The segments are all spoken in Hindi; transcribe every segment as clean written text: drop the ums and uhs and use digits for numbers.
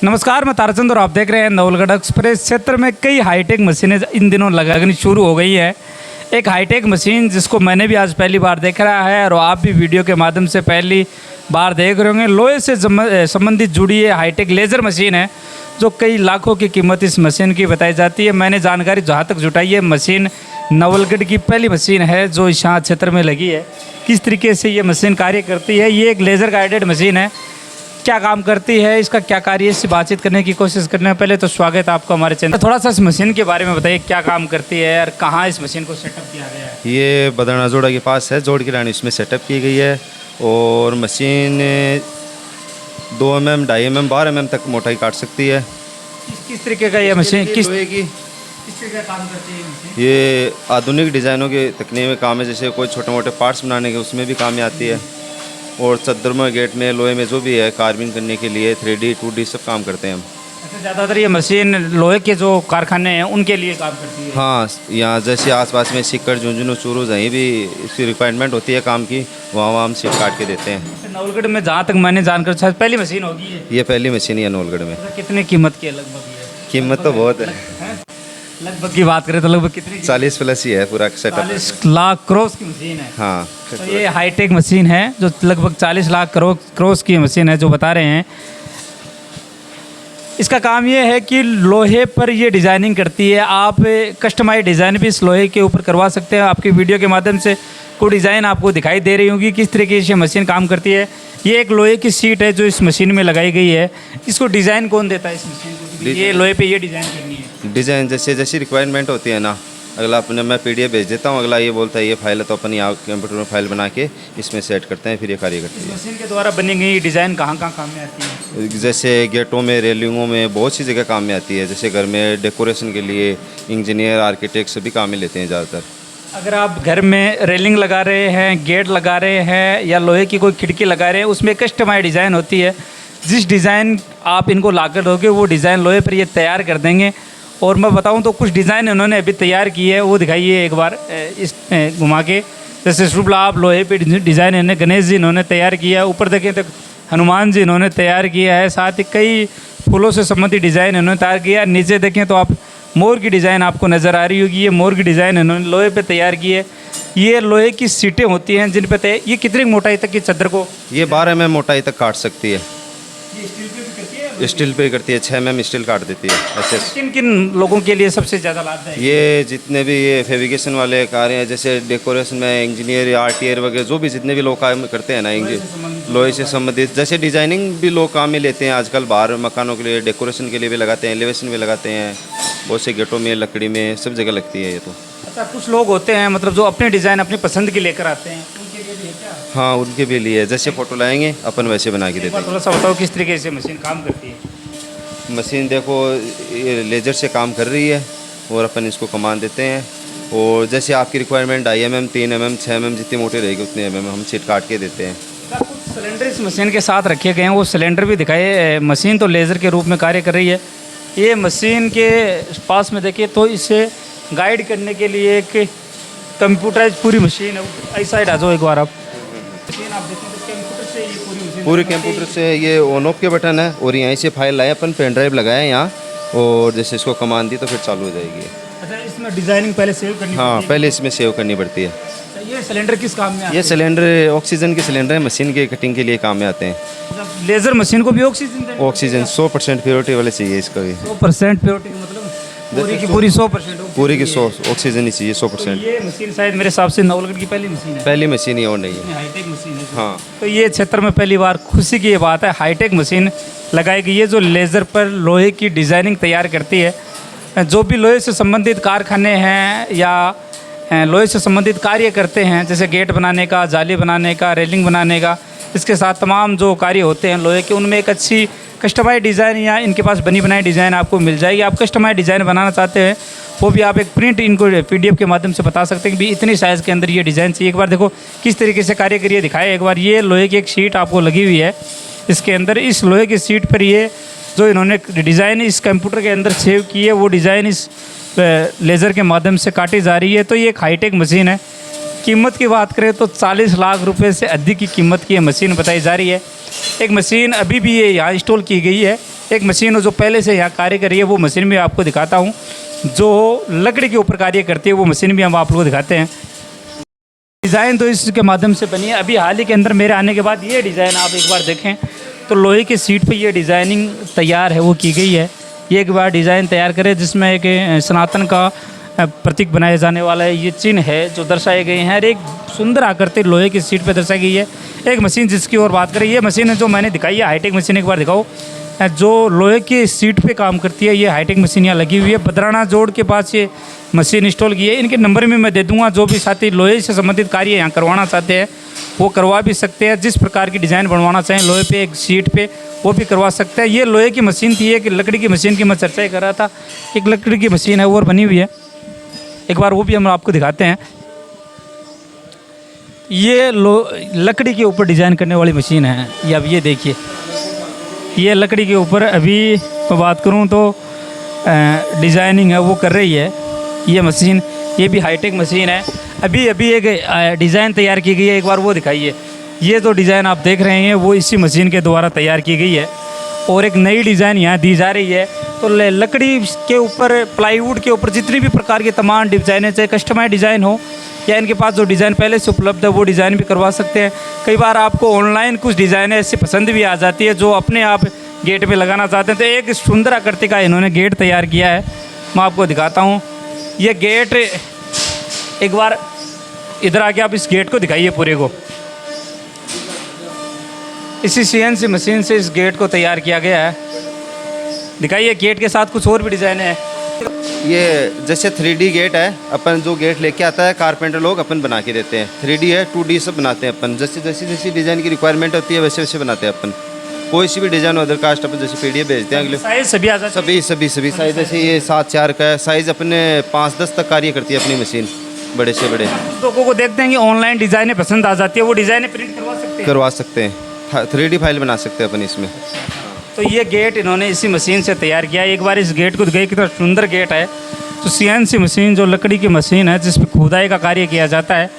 नमस्कार, मैं ताराचंद और आप देख रहे हैं नवलगढ़ एक्सप्रेस। क्षेत्र में कई हाईटेक मशीनें इन दिनों लगनी शुरू हो गई है। एक हाईटेक मशीन जिसको मैंने भी आज पहली बार देख रहा है और आप भी वीडियो के माध्यम से पहली बार देख रहे होंगे। लोहे से संबंधित जुड़ी है हाईटेक लेज़र मशीन है जो कई लाखों की कीमत इस मशीन की बताई जाती है। मैंने जानकारी जहाँ तक जुटाई है, मशीन नवलगढ़ की पहली मशीन है जो इस यहाँ क्षेत्र में लगी है। किस तरीके से ये मशीन कार्य करती है, ये एक लेज़र गाइडेड मशीन है, क्या काम करती है, इसका क्या कार्य है, इससे बातचीत करने की कोशिश करने पहले तो स्वागत है आपका हमारे चैनल। थोड़ा सा इस मशीन के बारे में बताइए, क्या काम करती है और कहाँ इस मशीन को सेटअप किया गया है। ये बदरना जोड़ा के पास है, जोड़ की रानी इसमें सेटअप की गई है और मशीन 2 mm, 2.5 mm, 12 mm तक मोटाई काट सकती है। किस तरीके का ये मशीन किस की तरीके का काम करती है मशीन? ये आधुनिक डिज़ाइनों के तकनीक में काम है, जैसे कोई छोटे मोटे पार्ट्स बनाने के उसमें भी काम में आती है और चद्दर में, गेट में, लोहे में जो भी है कार्विंग करने के लिए 3D 2D सब काम करते हैं हम। अच्छा, ज़्यादातर ये मशीन लोहे के जो कारखाने हैं उनके लिए काम करती है। हाँ, यहाँ जैसे आसपास में सिक्कर, झुंझुनू, चूरू जहीं भी इसकी रिक्वायरमेंट होती है काम की, वहाँ हम सीट काट के देते हैं। नवलगढ़ में जहाँ तक मैंने जानकर शायद पहली मशीन होगी ये पहली मशीन है नवलगढ़ में। कितने कीमत की है लगभग? ये कीमत तो बहुत है, लगभग की बात करें तो लगभग कितनी? 40 प्लस ही है पूरा सेटअप। 40 लाख क्रॉस की मशीन है। हाँ, तो ये हाईटेक मशीन है जो लगभग 40 लाख क्रॉस की मशीन है जो बता रहे हैं। इसका काम ये है कि लोहे पर ये डिज़ाइनिंग करती है। आप कस्टमाइज डिज़ाइन भी इस लोहे के ऊपर करवा सकते हैं। आपकी वीडियो के माध्यम से कोई डिज़ाइन आपको दिखाई दे रही होगी किस तरीके से मशीन काम करती है। ये एक लोहे की सीट है जो इस मशीन में लगाई गई है। इसको डिज़ाइन कौन देता है इस मशीन को? ये लोहे पे ये डिज़ाइन करनी है। डिज़ाइन जैसे जैसी रिक्वायरमेंट होती है ना, अगला अपने मैं PDF भेज देता हूँ, अगला ये बोलता है ये फाइल है तो अपन यहाँ कंप्यूटर में फाइल बना के इसमें सेट करते हैं, फिर ये कार्य करती है। मशीन के द्वारा बनी गई डिज़ाइन कहाँ कहाँ काम में आती है? जैसे गेटों में, रेलिंगों में, बहुत सी जगह काम में आती है। जैसे घर में डेकोरेशन के लिए इंजीनियर, आर्किटेक्ट सभी काम में लेते हैं ज़्यादातर। अगर आप घर में रेलिंग लगा रहे हैं, गेट लगा रहे हैं या लोहे की कोई खिड़की लगा रहे हैं, उसमें कस्टमाइज डिज़ाइन होती है। जिस डिज़ाइन आप इनको लाकर दोगे वो डिज़ाइन लोहे पर ये तैयार कर देंगे। और मैं बताऊं तो कुछ डिज़ाइन उन्होंने अभी तैयार की है, वो दिखाइए एक बार इस घुमा के। जैसे शुभ लाभ लोहे पे डिज़ाइन इन्हें गणेश जी इन्होंने तैयार किया है, ऊपर देखें तो हनुमान जी इन्होंने तैयार किया है, साथ ही कई फूलों से संबंधित डिज़ाइन इन्होंने तैयार किया है। नीचे देखें तो आप मोर की डिज़ाइन आपको नज़र आ रही होगी, ये मोर की डिज़ाइन इन्होंने लोहे पे तैयार की है। ये लोहे की सीटें होती हैं जिन पे ये कितनी मोटाई तक की चादर को? ये 12 mm मोटाई तक काट सकती है। ये स्टील पे भी करती है? स्टील पे करती है, 6 mm स्टील काट देती है ऐसे। किन किन लोगों के लिए सबसे ज़्यादा लाभदायक? ये जितने भी ये फेब्रिकेशन वाले कार्य हैं, जैसे डेकोरेशन में इंजीनियर, आर्टियर वगैरह जो भी जितने भी लोग काम करते हैं ना, लोहे से संबंधित, जैसे डिजाइनिंग भी लोग काम में लेते हैं आजकल। बाहर मकानों के लिए, डेकोरेशन के लिए भी लगाते हैं, एलिवेशन भी लगाते हैं, बहुत से गेटों में, लकड़ी में, सब जगह लगती है ये तो। अच्छा, कुछ लोग होते हैं मतलब जो अपने डिज़ाइन अपनी पसंद की लेकर आते हैं, उनके लिए भी है क्या? हाँ, उनके भी लिए जैसे फ़ोटो लाएंगे अपन वैसे बना के देते हैं। थोड़ा सा बताओ किस तरीके से मशीन काम करती है। मशीन देखो ये लेजर से काम कर रही है और अपन इसको कमान देते हैं और जैसे आपकी रिक्वायरमेंट 2.5 mm, 3 mm, 6 mm जितनी मोटी रहेगी उतने mm हम सीट काट के देते हैं। कुछ सिलेंडर इस मशीन के साथ रखे गए हैं, वो सिलेंडर भी दिखाए। मशीन तो लेज़र के रूप में कार्य कर रही है। ये मशीन के पास में देखिए तो इसे गाइड करने के लिए एक कंप्यूटराइज पूरी मशीन है। इस साइड आ जाओ एक बार आप। मशीन आप देखें तो कंप्यूटर से ये पूरी मशीन, पूरी कंप्यूटर से ये ऑन ऑफ के बटन है और यहीं से फाइल लाए अपन, पेन ड्राइव लगाए यहाँ और जैसे इसको कमान दी तो फिर चालू हो जाएगी। अच्छा, इसमें डिज़ाइनिंग पहले सेव करनी हाँ, पड़ती है? पहले इसमें सेव करनी पड़ती है। ये सिलेंडर किस काम में आते ये हैं? सिलेंडर ऑक्सीजन के सिलेंडर है, मशीन के कटिंग के लिए काम में आते हैं। मतलब लेज़र मशीन को भी ऑक्सीजन देना? ऑक्सीजन 100% प्योरिटी वाले चाहिए इसका भी। 100% प्योरिटी मतलब पूरी की पूरी 100%? पूरी की 100 ऑक्सीजन ही चाहिए, 100%। ये मशीन शायद मेरे हिसाब से नवलगढ़ की पहली मशीन है। पहली मशीन ही और नहीं है। हाईटेक मशीन है। हाँ, तो ये क्षेत्र में पहली बार खुशी की ये बात है, हाईटेक मशीन लगाई गई है जो लेज़र पर लोहे की डिज़ाइनिंग तैयार करती है। जो भी लोहे से संबंधित कारखाने हैं या लोहे से संबंधित कार्य करते हैं, जैसे गेट बनाने का, जाली बनाने का, रेलिंग बनाने का, इसके साथ तमाम जो कार्य होते हैं लोहे के, उनमें एक अच्छी कस्टमाइज डिज़ाइन या इनके पास बनी बनाई डिज़ाइन आपको मिल जाएगी। आप कस्टमाइज डिज़ाइन बनाना चाहते हैं वो भी आप एक प्रिंट इनको PDF के माध्यम से बता सकते हैं कि भी इतनी साइज़ के अंदर ये डिज़ाइन चाहिए। एक बार देखो किस तरीके से कार्य करिए दिखाए एक बार। ये लोहे की एक शीट आपको लगी हुई है इसके अंदर। इस लोहे की सीट पर ये जो इन्होंने डिज़ाइन इस कंप्यूटर के अंदर सेव की है वो डिज़ाइन इस लेज़र के माध्यम से काटी जा रही है। तो ये एक हाईटेक मशीन है कीमत की बात करें तो 40 लाख रुपए से अधिक की कीमत की ये मशीन बताई जा रही है। एक मशीन अभी भी ये यहाँ इंस्टॉल की गई है। एक मशीन जो पहले से यहाँ कार्य कर रही है वो मशीन भी आपको दिखाता हूँ, जो लकड़ी के ऊपर कार्य करती है वो मशीन भी हम आप लोग दिखाते हैं। डिज़ाइन तो इसके माध्यम से बनी है। अभी हाल ही के अंदर मेरे आने के बाद ये डिज़ाइन आप एक बार देखें तो लोहे की सीट पे ये डिज़ाइनिंग तैयार है, वो की गई है। ये एक बार डिज़ाइन तैयार करें जिसमें एक सनातन का प्रतीक बनाया जाने वाला है, ये चिन्ह है जो दर्शाए गए हैं। और एक सुंदर आकृति लोहे की सीट पे दर्शाई गई है। एक मशीन जिसकी और बात करें, ये मशीन है जो मैंने दिखाई है, हाईटेक मशीन एक बार दिखाओ, जो लोहे की सीट पे काम करती है। ये हाईटेक मशीन यहाँ लगी हुई है। बदराना जोड़ के पास ये मशीन इंस्टॉल की है। इनके नंबर भी मैं दे दूंगा, जो भी साथी लोहे से संबंधित कार्य यहाँ करवाना चाहते हैं वो करवा भी सकते हैं। जिस प्रकार की डिज़ाइन बनवाना चाहें लोहे पे एक सीट पे वो भी करवा सकते हैं। ये लोहे की मशीन थी, एक लकड़ी की मशीन की मैं चर्चा ही कर रहा था। एक लकड़ी की मशीन है वो और बनी हुई है, एक बार वो भी हम आपको दिखाते हैं। ये लकड़ी के ऊपर डिज़ाइन करने वाली मशीन है। ये अब ये देखिए, ये लकड़ी के ऊपर अभी मैं बात करूं तो डिज़ाइनिंग है वो कर रही है ये मशीन। ये भी हाईटेक मशीन है। अभी एक डिज़ाइन तैयार की गई है, एक बार वो दिखाइए। ये जो डिज़ाइन आप देख रहे हैं वो इसी मशीन के द्वारा तैयार की गई है और एक नई डिज़ाइन यहाँ दी जा रही है। तो लकड़ी के ऊपर, प्लाईवुड के ऊपर जितनी भी प्रकार के तमाम डिज़ाइनें, चाहे कस्टमाइज डिज़ाइन हो या इनके पास जो डिज़ाइन पहले से उपलब्ध है वो डिज़ाइन भी करवा सकते हैं। कई बार आपको ऑनलाइन कुछ डिज़ाइन ऐसी पसंद भी आ जाती है जो अपने आप गेट पे लगाना चाहते हैं। तो एक सुंदर आकृति का इन्होंने गेट तैयार किया है, मैं आपको दिखाता हूँ। ये गेट एक बार इधर आके आप इस गेट को दिखाइए पूरे को। इसी CNC मशीन से इस गेट को तैयार किया गया है। दिखाइए, गेट के साथ कुछ और भी डिज़ाइन है। ये जैसे 3D गेट है, अपन जो गेट लेके आता है कारपेंटर लोग अपन बना के देते हैं। 3D है, 2D सब बनाते हैं अपन। जैसी डिज़ाइन की रिक्वायरमेंट होती है वैसे वैसे बनाते हैं अपन। कोई सी भी डिज़ाइन अदर कास्ट अपन जैसे PDF भेजते हैं अगले साइज सभी आ जाते हैं। सभी साइज़। जैसे ये 7-4 का है साइज़, अपने 5-10 तक कार्य करती है अपनी मशीन, बड़े से बड़े। लोगों को देखते हैं कि ऑनलाइन डिज़ाइनें पसंद आ जाती है, वो डिज़ाइनें प्रिंट करवा सकते हैं। 3D फाइल बना सकते हैं अपन इसमें। तो ये गेट इन्होंने इसी मशीन से तैयार किया। एक बार इस गेट को दिखाइए, कितना सुंदर गेट है। तो CNC मशीन जो लकड़ी की मशीन है जिसमें खुदाई का कार्य किया जाता है।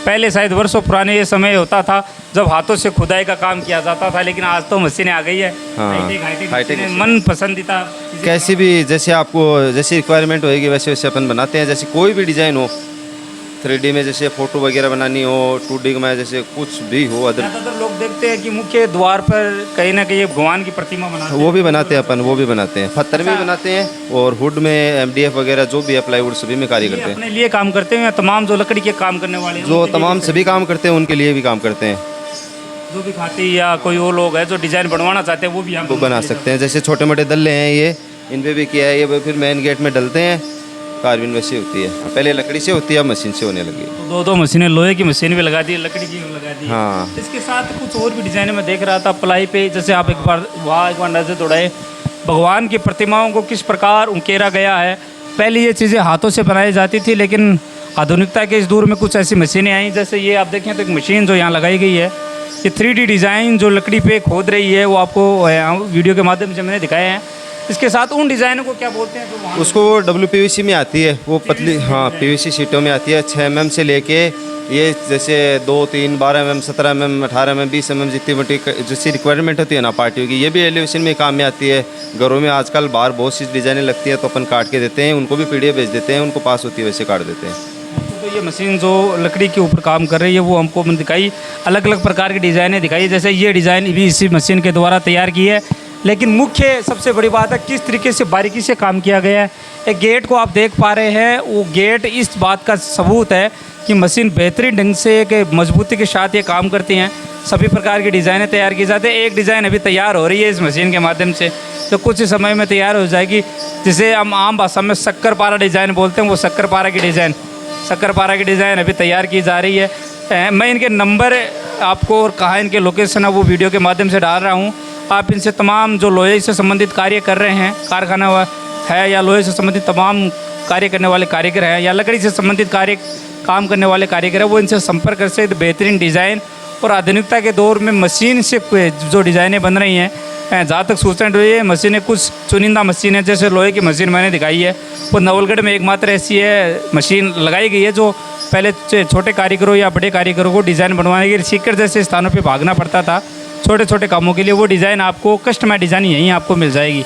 पहले शायद वर्षों पुराने ये समय होता था जब हाथों से खुदाई का काम किया जाता था, लेकिन आज तो मशीनें आ गई है। हाईटेक मन पसंदीदा कैसी भी जैसे आपको जैसी रिक्वायरमेंट होएगी वैसे वैसे अपन बनाते हैं। जैसे कोई भी डिज़ाइन हो, 3D में जैसे फ़ोटो वगैरह बनानी हो, 2D में जैसे कुछ भी हो। ज़्यादातर लोग देखते हैं कि मुख्य द्वार पर कहीं ना कहीं भगवान की प्रतिमा बनाते हैं, वो भी बनाते हैं अपन, वो भी बनाते हैं। पत्थर में बनाते हैं और हुड में MDF वगैरह जो भी है प्लाईवुड सभी में कार्य करते हैं। अपने लिए काम करते हैं, तमाम जो लकड़ी के काम करने वाले हैं, जो तमाम सभी काम करते हैं उनके लिए भी काम करते हैं। जो भी खाती या कोई और लोग है जो डिज़ाइन बनवाना चाहते हैं वो भी हम वो बना सकते हैं। जैसे छोटे मोटे दल्ले हैं ये, इन पर भी किया है। ये फिर मेन गेट में डलते हैं। कार्बिन वैसी होती है, पहले लकड़ी से होती है, अब मशीन से होने लगी। तो दो मशीनें, लोहे की मशीन भी लगा दी, लकड़ी की भी लगा दी। हाँ, इसके साथ कुछ और भी डिज़ाइन में देख रहा था प्लाई पे। जैसे आप एक बार नज़र दौड़ाए, भगवान की प्रतिमाओं को किस प्रकार उकेरा गया है। पहले ये चीज़ें हाथों से बनाई जाती थी, लेकिन आधुनिकता के इस दौर में कुछ ऐसी मशीनें आई। जैसे ये आप देखें तो एक मशीन जो यहाँ लगाई गई है, ये 3D डिज़ाइन जो लकड़ी पे खोद रही है वो आपको वीडियो के माध्यम से मैंने दिखाए हैं। इसके साथ उन डिज़ाइनों को क्या बोलते हैं? तो उसको WPVC में आती है, वो पतली, हाँ PVC शीटों में आती है। 6 mm से लेके ये जैसे 2, 3, 12 mm, 17 mm, 18 mm, 20 mm जितनी मोटी जैसी रिक्वायरमेंट होती है ना पार्टियों की, ये भी एलिवेशन में काम में आती है। घरों में आजकल बाहर बहुत सी डिज़ाइनें लगती है तो अपन काट के देते हैं, उनको भी PDF भेज देते हैं, उनको पास होती है वैसे काट देते हैं। तो ये मशीन जो लकड़ी के ऊपर काम कर रही है वो हमको दिखाई, अलग अलग प्रकार की डिज़ाइनें दिखाई। जैसे ये डिज़ाइन भी इसी मशीन के द्वारा तैयार की है, लेकिन मुख्य सबसे बड़ी बात है किस तरीके से बारीकी से काम किया गया है। एक गेट को आप देख पा रहे हैं, वो गेट इस बात का सबूत है कि मशीन बेहतरीन ढंग से एक मजबूती के साथ ये काम करती हैं। सभी प्रकार की डिज़ाइनें तैयार की जाती हैं। एक डिज़ाइन अभी तैयार हो रही है इस मशीन के माध्यम से, तो कुछ ही समय में तैयार हो जाएगी, जिसे हम आम भाषा में शक्करपारा डिज़ाइन बोलते हैं। वो शक्करपारा की डिज़ाइन अभी तैयार की जा रही है। मैं इनके नंबर आपको और कहाँ इनके लोकेशन है वो वीडियो के माध्यम से डाल रहा हूँ। आप इनसे तमाम जो लोहे से संबंधित कार्य कर रहे हैं, कारखाना है या लोहे से संबंधित तमाम कार्य करने वाले कारीगर हैं या लकड़ी से संबंधित काम करने वाले कारीगर हैं, वो इनसे संपर्क कर सकते। बेहतरीन डिज़ाइन और आधुनिकता के दौर में मशीन से जो डिज़ाइनें बन रही हैं, जहाँ तक सूचना रही है, मशीनें कुछ चुनिंदा मशीनें, जैसे लोहे की मशीन मैंने दिखाई है, वो नवलगढ़ में एकमात्र ऐसी है मशीन लगाई गई है जो पहले छोटे कारीगरों या बड़े कारीगरों को डिज़ाइन बनवाने के लिए सीकर जैसे स्थानों पे भागना पड़ता था छोटे छोटे कामों के लिए। वो डिज़ाइन आपको कस्टमाइज डिज़ाइन यहीं आपको मिल जाएगी।